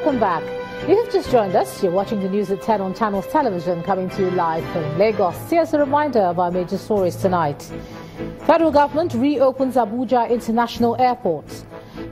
Welcome back. If you've just joined us, you're watching the news at 10 on Channels Television, coming to you live from Lagos. Here's a reminder of our major stories tonight. Federal government reopens Abuja International Airport.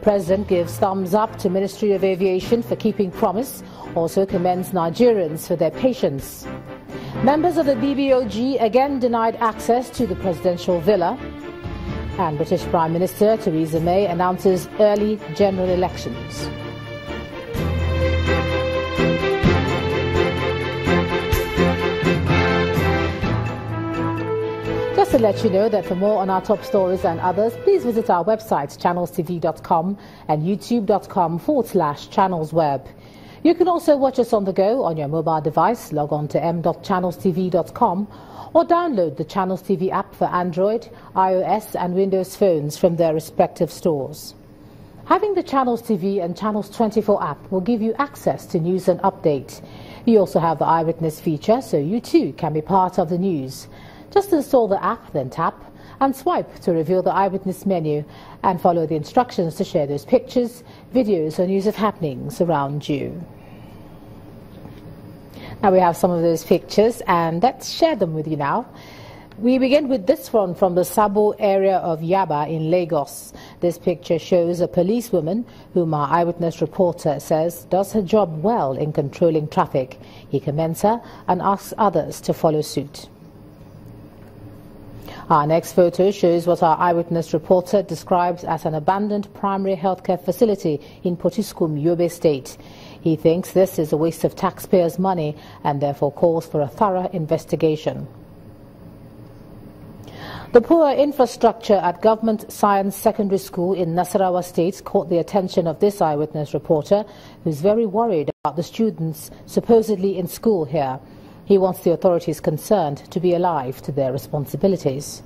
President gives thumbs up to Ministry of Aviation for keeping promise, also commends Nigerians for their patience. Members of the BBOG again denied access to the presidential villa. And British Prime Minister Theresa May announces early general elections. Just to let you know that for more on our top stories and others, please visit our website, channelstv.com and youtube.com/channelsweb. You can also watch us on the go on your mobile device. Log on to m.channelstv.com or download the Channels TV app for Android, iOS and Windows phones from their respective stores. Having the Channels TV and Channels 24 app will give you access to news and update. You also have the Eyewitness feature, so you too can be part of the news. Just install the app, then tap and swipe to reveal the Eyewitness menu and follow the instructions to share those pictures, videos or news of happenings around you. Now we have some of those pictures and let's share them with you now. We begin with this one from the Sabo area of Yaba in Lagos. This picture shows a policewoman whom our Eyewitness reporter says does her job well in controlling traffic. He commends her and asks others to follow suit. Our next photo shows what our Eyewitness reporter describes as an abandoned primary healthcare facility in Potiskum, Yobe State. He thinks this is a waste of taxpayers' money and therefore calls for a thorough investigation. The poor infrastructure at Government Science Secondary School in Nasarawa State caught the attention of this Eyewitness reporter, who's very worried about the students supposedly in school here. He wants the authorities concerned to be alive to their responsibilities.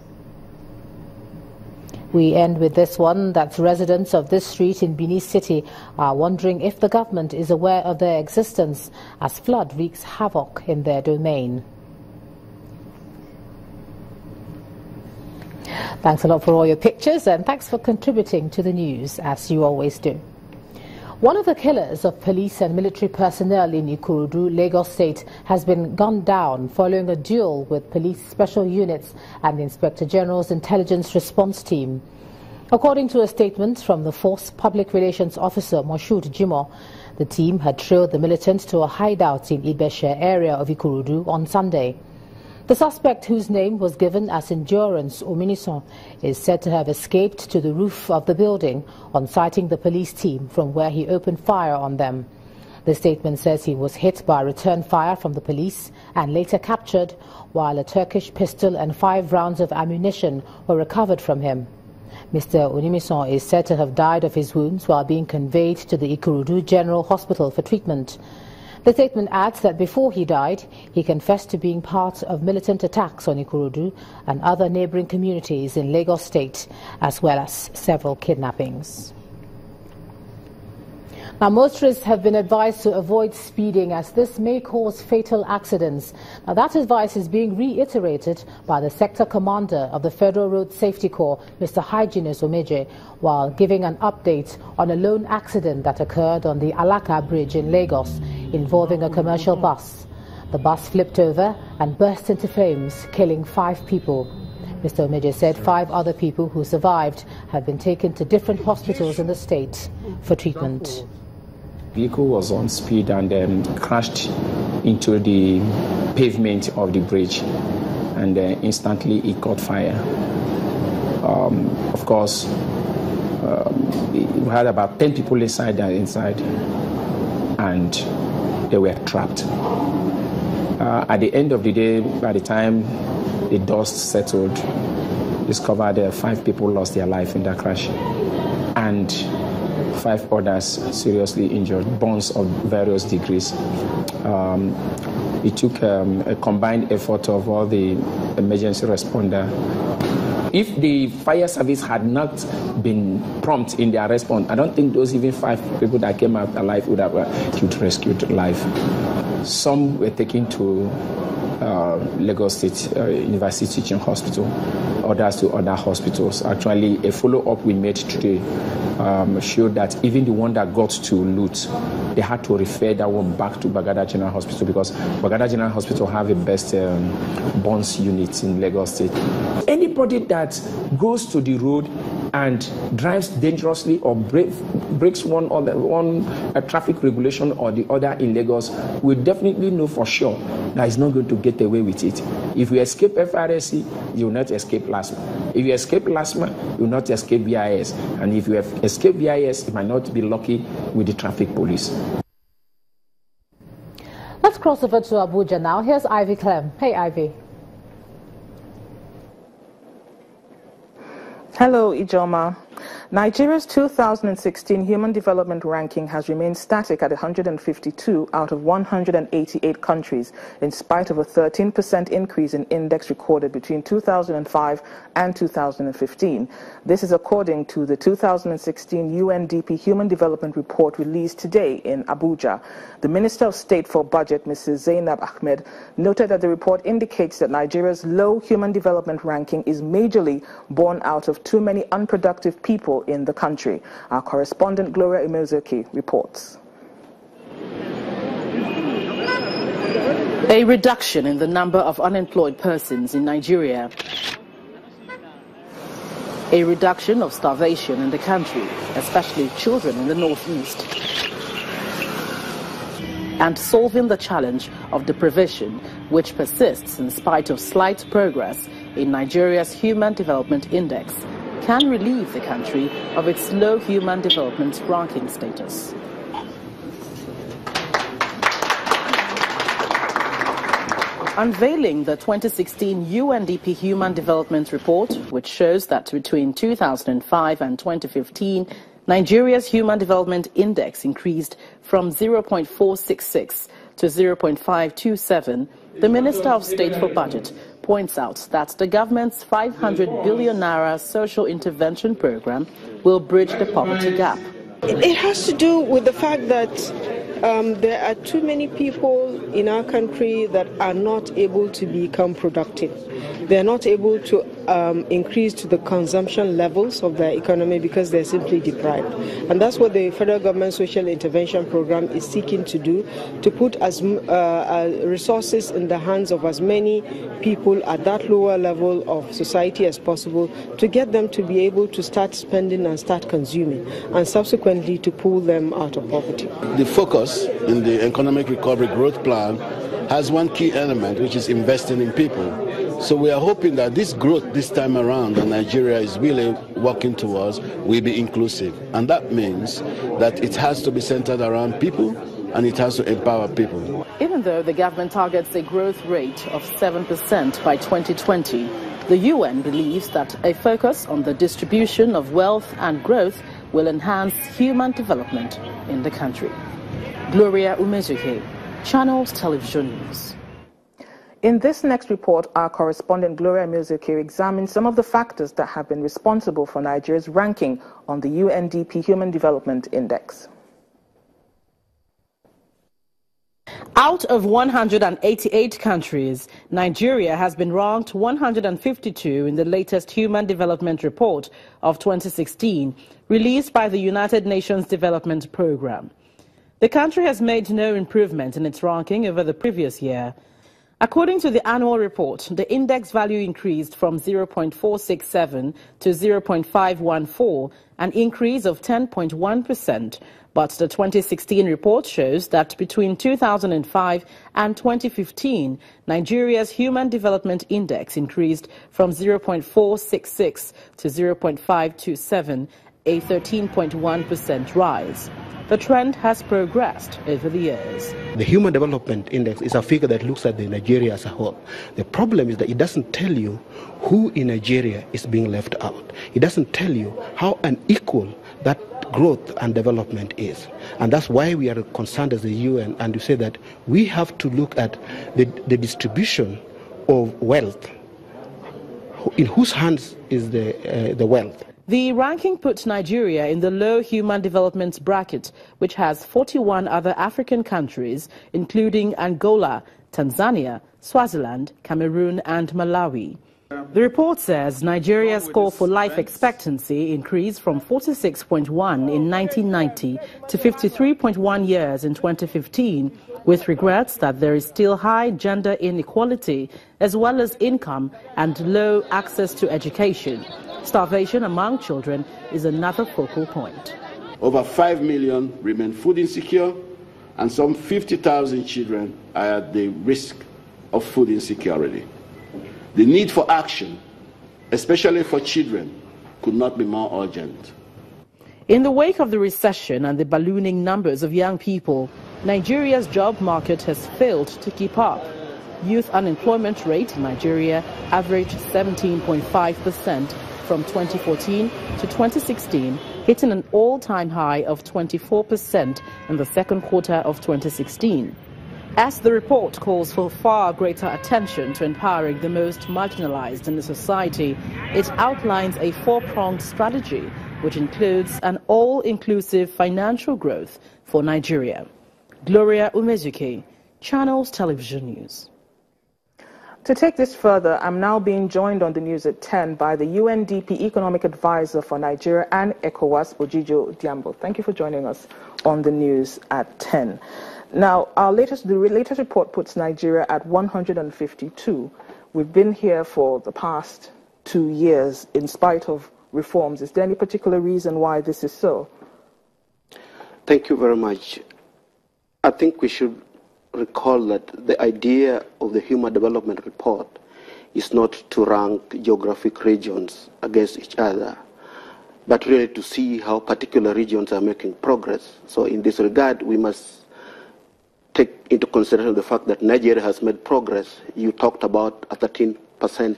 We end with this one, that residents of this street in Benin City are wondering if the government is aware of their existence as flood wreaks havoc in their domain. Thanks a lot for all your pictures and thanks for contributing to the news, as you always do. One of the killers of police and military personnel in Ikorodu, Lagos State, has been gunned down following a duel with police special units and the Inspector General's Intelligence Response Team. According to a statement from the Force Public Relations Officer Moshood Jimo, the team had trailed the militant to a hideout in Ibeshe area of Ikorodu on Sunday. The suspect, whose name was given as Endurance Ominison, is said to have escaped to the roof of the building on sighting the police team from where he opened fire on them. The statement says he was hit by return fire from the police and later captured, while a Turkish pistol and 5 rounds of ammunition were recovered from him. Mr. Onimison is said to have died of his wounds while being conveyed to the Ikorodu General Hospital for treatment. The statement adds that before he died, he confessed to being part of militant attacks on Ikorodu and other neighboring communities in Lagos State, as well as several kidnappings. Now, motorists have been advised to avoid speeding as this may cause fatal accidents. Now, that advice is being reiterated by the Sector Commander of the Federal Road Safety Corps, Mr. Hyginus Omeje, while giving an update on a lone accident that occurred on the Alaka Bridge in Lagos involving a commercial bus. The bus flipped over and burst into flames, killing 5 people. Mr. Omeje said 5 other people who survived have been taken to different hospitals in the state for treatment. The vehicle was on speed and crashed into the pavement of the bridge, and instantly it caught fire. Of course, we had about 10 people inside, and they were trapped. At the end of the day, by the time the dust settled, discovered 5 people lost their life in that crash, and 5 others seriously injured, burns of various degrees. It took a combined effort of all the emergency responder. If the fire service had not been prompt in their response, I don't think those even 5 people that came out alive would have rescued life. Some were taken to Lagos State University Teaching Hospital, others to other hospitals. Actually, a follow-up we made today showed that even the one that got to Lut they had to refer that one back to Bagada General Hospital because Bagada General Hospital have the best burns units in Lagos State. Anybody that goes to the road and drives dangerously or breaks one traffic regulation or the other in Lagos will definitely know for sure that he's not going to get away with it. If you escape FRSC, you will not escape LASMA. If you escape LASMA, you will not escape VIS. And if you have escaped VIS, you might not be lucky with the traffic police. Let's cross over to Abuja now. Here's Ivy Clem. Hey, Ivy. Hello, Ijoma. Nigeria's 2016 Human Development Ranking has remained static at 152 out of 188 countries, in spite of a 13% increase in index recorded between 2005 and 2015. This is according to the 2016 UNDP Human Development Report released today in Abuja. The Minister of State for Budget, Mrs. Zainab Ahmed, noted that the report indicates that Nigeria's low human development ranking is majorly born out of too many unproductive people in the country. Our correspondent Gloria Umezuki reports. A reduction in the number of unemployed persons in Nigeria. A reduction of starvation in the country, especially children in the northeast. And solving the challenge of deprivation, which persists in spite of slight progress in Nigeria's Human Development Index, can relieve the country of its low human development ranking status. Unveiling the 2016 UNDP Human Development Report, which shows that between 2005 and 2015, Nigeria's Human Development Index increased from 0.466 to 0.527, the Minister of State for Budget points out that the government's 500 billion naira social intervention program will bridge the poverty gap. It has to do with the fact that there are too many people in our country that are not able to become productive. They're not able to increase to the consumption levels of their economy because they're simply deprived. And that's what the federal government social intervention program is seeking to do, to put as resources in the hands of as many people at that lower level of society as possible to get them to be able to start spending and start consuming, and subsequently to pull them out of poverty. The focus in the Economic Recovery Growth Plan has one key element, which is investing in people. So we are hoping that this growth this time around that Nigeria is really working towards will be inclusive. And that means that it has to be centered around people and it has to empower people. Even though the government targets a growth rate of 7% by 2020, the UN believes that a focus on the distribution of wealth and growth will enhance human development in the country. Gloria Umezuke, Channels Television News. In this next report, our correspondent Gloria Umezuke examines some of the factors that have been responsible for Nigeria's ranking on the UNDP Human Development Index. Out of 188 countries, Nigeria has been ranked 152 in the latest Human Development Report of 2016, released by the United Nations Development Programme. The country has made no improvement in its ranking over the previous year. According to the annual report, the index value increased from 0.467 to 0.514, an increase of 10.1%. But the 2016 report shows that between 2005 and 2015, Nigeria's Human Development Index increased from 0.466 to 0.527, a 13.1% rise. The trend has progressed over the years. The Human Development Index is a figure that looks at Nigeria as a whole. The problem is that it doesn't tell you who in Nigeria is being left out. It doesn't tell you how unequal that growth and development is. And that's why we are concerned as the UN, and to say that we have to look at the distribution of wealth. In whose hands is the wealth? The ranking puts Nigeria in the low human development bracket, which has 41 other African countries, including Angola, Tanzania, Swaziland, Cameroon and Malawi. The report says Nigeria's score for life expectancy increased from 46.1 in 1990 to 53.1 years in 2015, with regrets that there is still high gender inequality as well as income and low access to education. Starvation among children is another focal point. Over 5 million remain food insecure, and some 50,000 children are at the risk of food insecurity. The need for action, especially for children, could not be more urgent. In the wake of the recession and the ballooning numbers of young people, Nigeria's job market has failed to keep up. Youth unemployment rate in Nigeria averaged 17.5% from 2014 to 2016, hitting an all-time high of 24% in the second quarter of 2016. As the report calls for far greater attention to empowering the most marginalized in the society, it outlines a four-pronged strategy which includes an all-inclusive financial growth for Nigeria. Gloria Umezuke, Channels Television News. To take this further, I'm now being joined on the news at 10 by the UNDP Economic Advisor for Nigeria and ECOWAS, Ojijo Diambo. Thank you for joining us on the news at 10. Now, the latest report puts Nigeria at 152. We've been here for the past 2 years in spite of reforms. Is there any particular reason why this is so? Thank you very much. I think we should recall that the idea of the Human Development Report is not to rank geographic regions against each other, but really to see how particular regions are making progress. So in this regard, we must take into consideration the fact that Nigeria has made progress. You talked about a 13%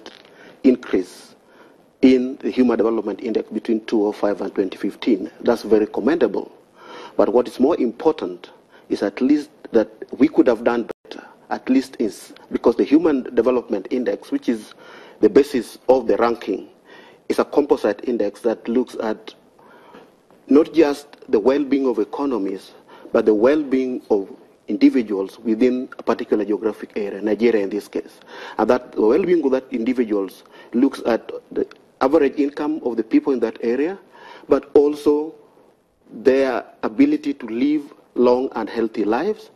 increase in the Human Development Index between 2005 and 2015. That's very commendable. But what is more important is at least that we could have done better, at least because the Human Development Index, which is the basis of the ranking, is a composite index that looks at not just the well-being of economies, but the well-being of individuals within a particular geographic area, Nigeria in this case. And that the well-being of that individuals looks at the average income of the people in that area, but also their ability to live long and healthy lives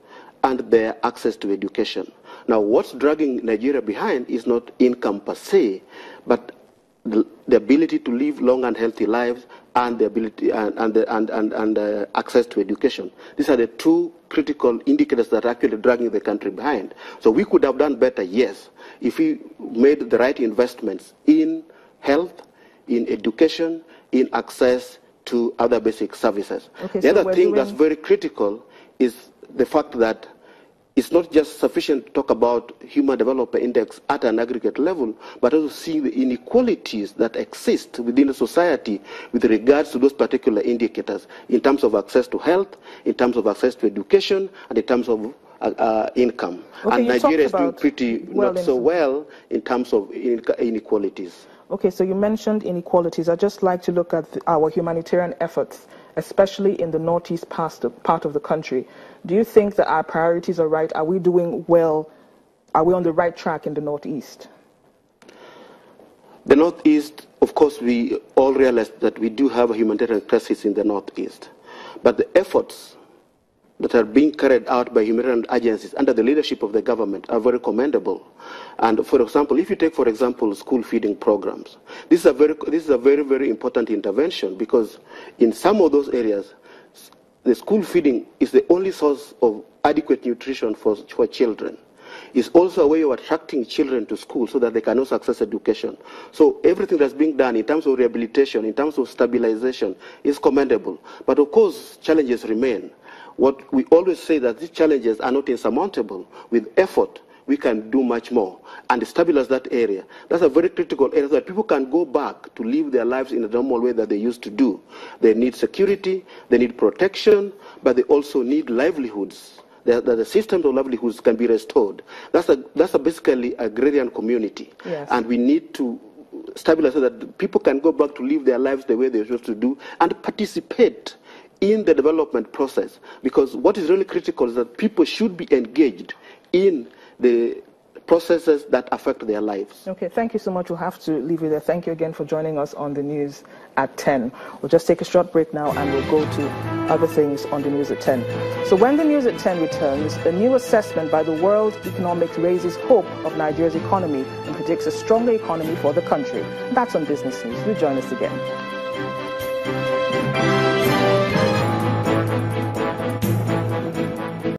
and their access to education. Now, what's dragging Nigeria behind is not income per se, but the ability to live long and healthy lives and the ability and access to education. These are the two critical indicators that are actually dragging the country behind. So we could have done better, yes, if we made the right investments in health, in education, in access to other basic services. Okay, the other thing that's very critical is the fact that it's not just sufficient to talk about Human Development Index at an aggregate level, but also see the inequalities that exist within the society with regards to those particular indicators in terms of access to health, in terms of access to education, and in terms of income. Okay, and Nigeria is doing pretty not so well in terms of inequalities. Okay, so you mentioned inequalities. I'd just like to look at our humanitarian efforts, especially in the northeast part of the country. Do you think that our priorities are right? Are we doing well? Are we on the right track in the northeast? The northeast, of course, we all realize that we do have a humanitarian crisis in the northeast. But the efforts that are being carried out by humanitarian agencies under the leadership of the government are very commendable. And for example, if you take, for example, school feeding programs, this is a very, very important intervention, because in some of those areas, the school feeding is the only source of adequate nutrition for children. It's also a way of attracting children to school so that they can also access education. So everything that's being done in terms of rehabilitation, in terms of stabilization, is commendable. But of course, challenges remain. What we always say that these challenges are not insurmountable. With effort, we can do much more and stabilize that area. That's a very critical area so that people can go back to live their lives in the normal way that they used to do. They need security, they need protection, but they also need livelihoods. The systems of livelihoods can be restored. That's basically an agrarian community. Yes. And we need to stabilize so that people can go back to live their lives the way they're supposed to do and participate in the development process. Because what is really critical is that people should be engaged in the processes that affect their lives. Okay, thank you so much. We'll have to leave you there. Thank you again for joining us on the news at 10. We'll just take a short break now and we'll go to other things on the news at 10. So when the news at 10 returns, a new assessment by the World Economic raises hope of Nigeria's economy and predicts a stronger economy for the country. That's on Business News. Do join us again.